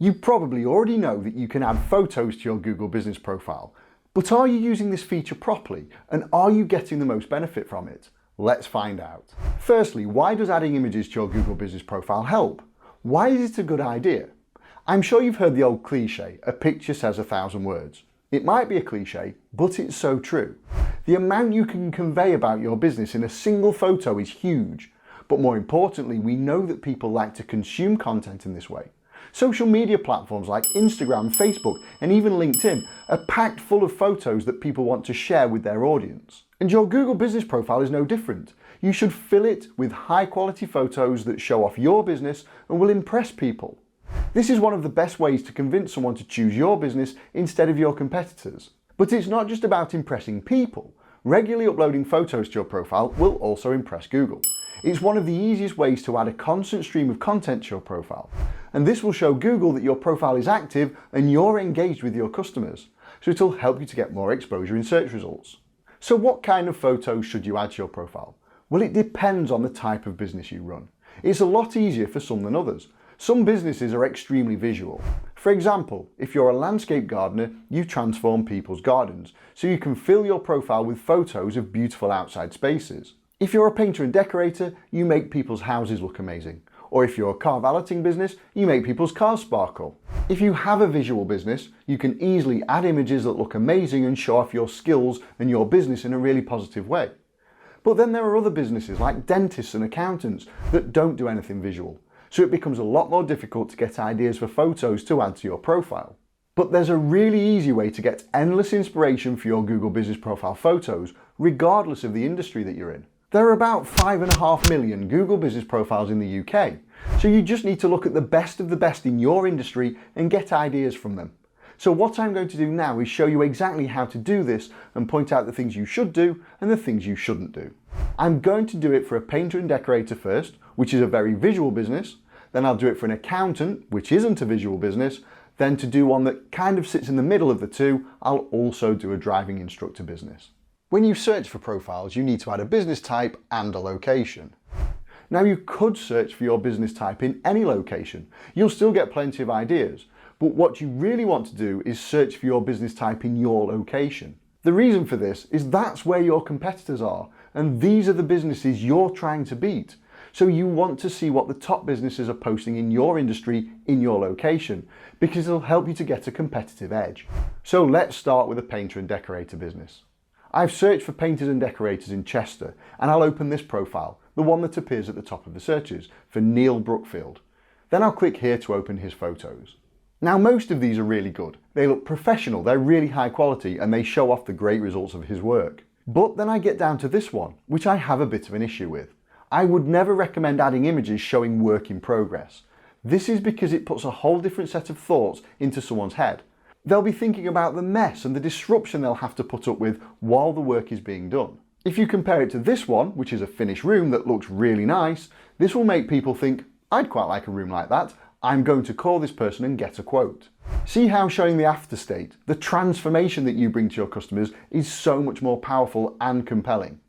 You probably already know that you can add photos to your Google Business Profile, but are you using this feature properly and are you getting the most benefit from it? Let's find out. Firstly, why does adding images to your Google Business Profile help? Why is it a good idea? I'm sure you've heard the old cliche, a picture says 1,000 words. It might be a cliche, but it's so true. The amount you can convey about your business in a single photo is huge, but more importantly, we know that people like to consume content in this way. Social media platforms like Instagram, Facebook, and even LinkedIn are packed full of photos that people want to share with their audience. And your Google Business Profile is no different. You should fill it with high quality photos that show off your business and will impress people. This is one of the best ways to convince someone to choose your business instead of your competitors. But it's not just about impressing people. Regularly uploading photos to your profile will also impress Google. It's one of the easiest ways to add a constant stream of content to your profile. And this will show Google that your profile is active and you're engaged with your customers. So it'll help you to get more exposure in search results. So what kind of photos should you add to your profile? Well, it depends on the type of business you run. It's a lot easier for some than others. Some businesses are extremely visual. For example, if you're a landscape gardener, you transform people's gardens, so you can fill your profile with photos of beautiful outside spaces. If you're a painter and decorator, you make people's houses look amazing. Or if you're a car valeting business, you make people's cars sparkle. If you have a visual business, you can easily add images that look amazing and show off your skills and your business in a really positive way. But then there are other businesses like dentists and accountants that don't do anything visual. So it becomes a lot more difficult to get ideas for photos to add to your profile. But there's a really easy way to get endless inspiration for your Google Business Profile photos, regardless of the industry that you're in. There are about 5.5 million Google Business Profiles in the UK, so you just need to look at the best of the best in your industry and get ideas from them. So what I'm going to do now is show you exactly how to do this and point out the things you should do and the things you shouldn't do. I'm going to do it for a painter and decorator first, which is a very visual business. Then I'll do it for an accountant, which isn't a visual business. Then to do one that kind of sits in the middle of the two, I'll also do a driving instructor business. When you search for profiles, you need to add a business type and a location. Now you could search for your business type in any location. You'll still get plenty of ideas, but what you really want to do is search for your business type in your location. The reason for this is that's where your competitors are, and these are the businesses you're trying to beat. So you want to see what the top businesses are posting in your industry in your location, because it'll help you to get a competitive edge. So let's start with a painter and decorator business. I've searched for painters and decorators in Chester, and I'll open this profile, the one that appears at the top of the searches, for Neil Brookfield. Then I'll click here to open his photos. Now most of these are really good. They look professional, they're really high quality, and they show off the great results of his work. But then I get down to this one, which I have a bit of an issue with. I would never recommend adding images showing work in progress. This is because it puts a whole different set of thoughts into someone's head. They'll be thinking about the mess and the disruption they'll have to put up with while the work is being done. If you compare it to this one, which is a finished room that looks really nice, this will make people think, I'd quite like a room like that. I'm going to call this person and get a quote. See how showing the after state, the transformation that you bring to your customers, is so much more powerful and compelling.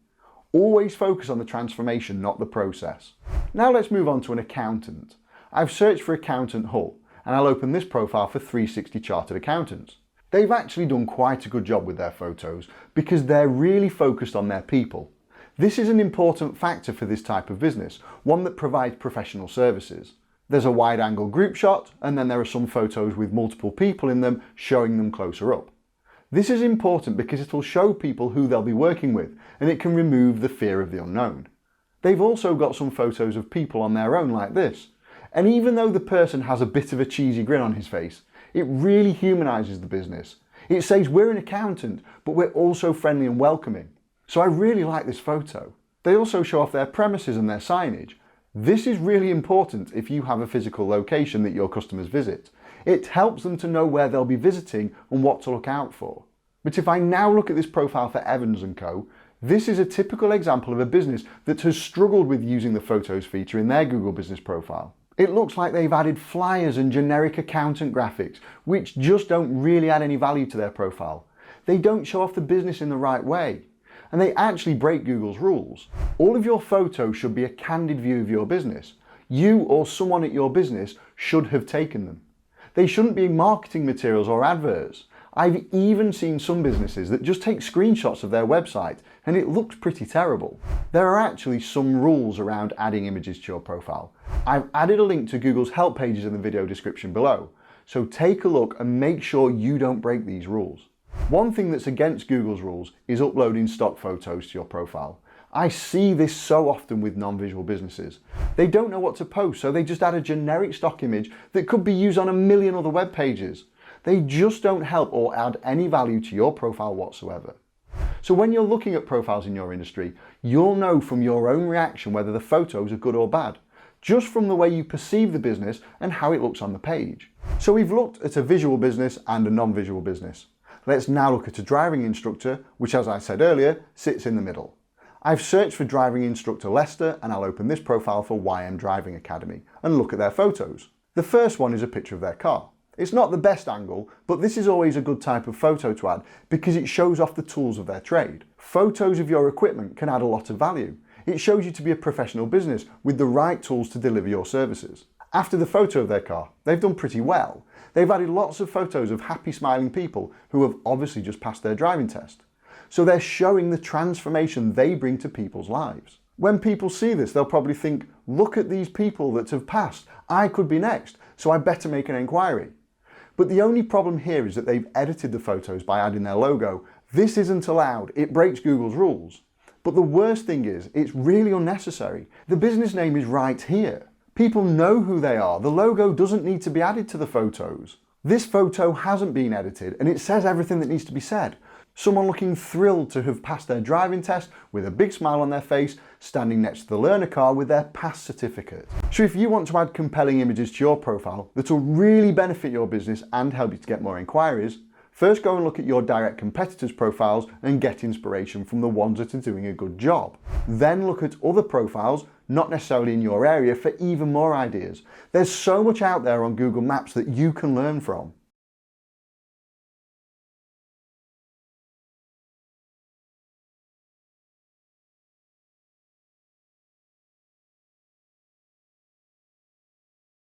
Always focus on the transformation, not the process. Now let's move on to an accountant. I've searched for Accountant Hull, and I'll open this profile for 360 Chartered Accountants. They've actually done quite a good job with their photos because they're really focused on their people. This is an important factor for this type of business, one that provides professional services. There's a wide angle group shot, and then there are some photos with multiple people in them showing them closer up. This is important because it'll show people who they'll be working with, and it can remove the fear of the unknown. They've also got some photos of people on their own like this. And even though the person has a bit of a cheesy grin on his face, it really humanises the business. It says we're an accountant, but we're also friendly and welcoming. So I really like this photo. They also show off their premises and their signage. This is really important if you have a physical location that your customers visit. It helps them to know where they'll be visiting and what to look out for. But if I now look at this profile for Evans & Co, this is a typical example of a business that has struggled with using the photos feature in their Google Business Profile. It looks like they've added flyers and generic accountant graphics, which just don't really add any value to their profile. They don't show off the business in the right way, and they actually break Google's rules. All of your photos should be a candid view of your business. You or someone at your business should have taken them. They shouldn't be marketing materials or adverts. I've even seen some businesses that just take screenshots of their website and it looks pretty terrible. There are actually some rules around adding images to your profile. I've added a link to Google's help pages in the video description below, so take a look and make sure you don't break these rules. One thing that's against Google's rules is uploading stock photos to your profile. I see this so often with non-visual businesses. They don't know what to post, so they just add a generic stock image that could be used on a million other web pages. They just don't help or add any value to your profile whatsoever. So when you're looking at profiles in your industry, you'll know from your own reaction whether the photos are good or bad, just from the way you perceive the business and how it looks on the page. So we've looked at a visual business and a non-visual business. Let's now look at a driving instructor, which, as I said earlier, sits in the middle. I've searched for driving instructor Leicester and I'll open this profile for YM Driving Academy and look at their photos. The first one is a picture of their car. It's not the best angle, but this is always a good type of photo to add because it shows off the tools of their trade. Photos of your equipment can add a lot of value. It shows you to be a professional business with the right tools to deliver your services. After the photo of their car, they've done pretty well. They've added lots of photos of happy smiling people who have obviously just passed their driving test. So they're showing the transformation they bring to people's lives. When people see this, they'll probably think, look at these people that have passed. I could be next, so I better make an inquiry. But the only problem here is that they've edited the photos by adding their logo. This isn't allowed. It breaks Google's rules. But the worst thing is, it's really unnecessary. The business name is right here. People know who they are. The logo doesn't need to be added to the photos. This photo hasn't been edited and it says everything that needs to be said. Someone looking thrilled to have passed their driving test with a big smile on their face, standing next to the learner car with their pass certificate. So if you want to add compelling images to your profile that will really benefit your business and help you to get more inquiries, first go and look at your direct competitors' profiles and get inspiration from the ones that are doing a good job. Then look at other profiles, not necessarily in your area, for even more ideas. There's so much out there on Google Maps that you can learn from.